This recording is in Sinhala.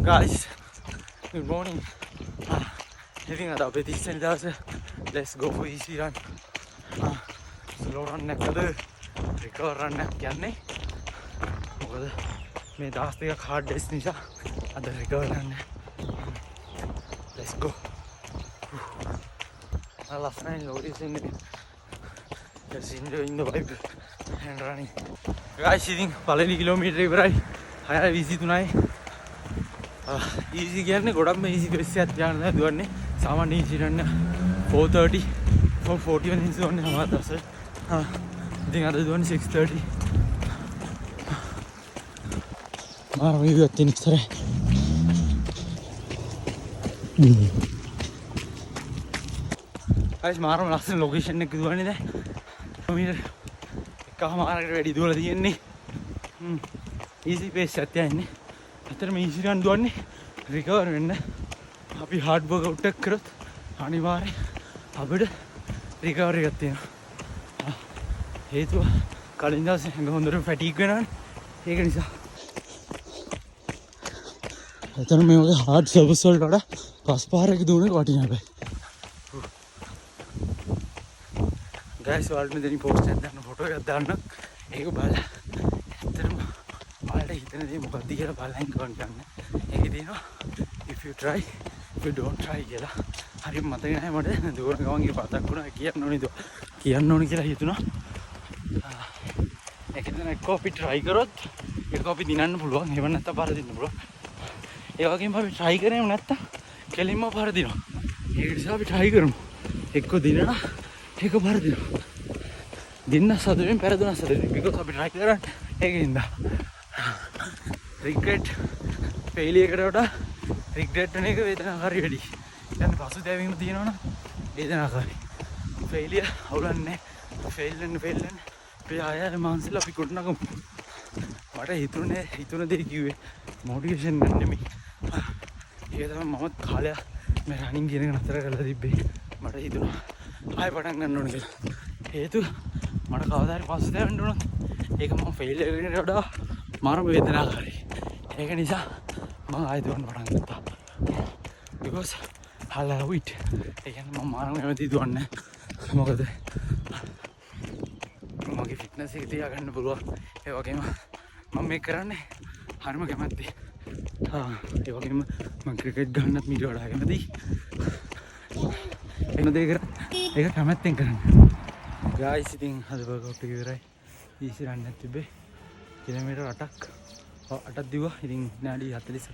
Guys, good morning. ඉතින් අද අපේ 30 වෙනි දවසේ let's go for easy run. slow run එකද recover run එකක් කියන්නේ. මොකද මේ දවස් දෙකක් hard days නිසා අද recover run එක. Let's go. Last night location just enjoying the vibe and running. Guys, ඉතින් පළවෙනි කිලෝමීටර් ඉවරයි. 6:23යි. easy කියන්නේ ගොඩක්ම easy pace එකක් යන්න දුවන්නේ. සාමාන්‍ය easy run 4:30 4:40 වෙනි දුවන්නේ සමහර දවස්වල. ඉතින් අද දුවන්නේ 6:30. මාර වේගයක් තියෙන ඉස්සරහ. guys, මාරම ලස්සන location එකක දුවන්නේ දැන්. කිලෝමීටර් එකමාරකට වැඩි දුවලා තියෙන්නේ. easy pace එකක් යන්නේ. ඇත්තටම easy run දුවන්නේ recover වෙන්න. අපි hard workout එකක් කරොත් අනිවාර්යෙන් අපිට recovery එකක් තියෙනවා. හේතුව කලින් දවසේ ඇඟ හොඳට fatigue වෙනවනේ. ඒක නිසා. ඇත්තටම මේ වගේ hard service වලට වඩා පස් පාරක දුවන එක වටිනවා බෑ. guys, ඔයාලට මෙතනින් post එකක් දාන්න ෆොටෝ එකක් දාන්න. ඒක බලලා ඇත්තටම ඔයාලට හිතන දේ මොකක්ද කියලා බලන්න කමෙන්ට් කරන්න. ඒකේ තියෙනවා if you try if you don't try කියලා. හරියට මතක නැහැ මට දුවන ගමන් ඒක පතක් වුණා කියන්න ඕනේ කියලා හිතුණා. ඒක දැන් එක්ක අපි try කරොත් ඒක අපි දිනන්න පුළුවන්. එහෙම නැත්නම් පරදින්න පුළුවන්. ඒ වගේම අපි try කරේම නැත්නම් කෙලින්ම පරදිනවා. ඒක නිසා අපි try කරමු. එක්ක දිනනවා ඒක පරදිනවා. දින්න සතුටින් පෙරදුනා සතුටින්. because අපි try කරන්නේ ඒකින්ද. regret failure එකට වඩා regret වෙන එක වේදනාකාරී වැඩි. දැන් පසුතැවීම තියෙනවනම් වේදනාකාරී. failure අවුලන්නේ fail වෙන්න අපි ආයෙ මානසික අපි කොටනකම් මට හිතුන දේ කිව්වේ මොටිවේෂන් ගන්න නෙමෙයි. ඒක තමයි මම කාලයක් මේ රනින් කියන එක නතර කරලා තිබ්බේ. මට හිතුණා ආයෙ පටන් ගන්න ඕනේ කියලා. හේතුව මට කවදා හරි පසුතැවෙන්න උනොත් ඒක මම failure එකකට වඩා මාරම වේදනාකාරී. ඒක නිසා මම ආයෙ දුවන්න පටන් ගත්තා. because I love it. ඒ කියන්නේ මම මාරම කැමති දුවන්නේ. මොකද මගේ ෆිට්නස් එක තියාගන්න පුළුවන්. ඒ වගේම මම මේක කරන්නේ හරිම කැමැත්තෙන්. ඒ වගේම මම ක්‍රිකට් ගන්නත් මීට වඩා කැමතියි. එන දේ කර ඒක කැමැත්තෙන් කරන්නේ. guys, ඉතින් අද වර්කවුට් එක ඉවරයි. easy run එකක් තිබ්බේ. කිලෝමීටර් 8ක් දිව්වා. ඉතින් විනාඩි 47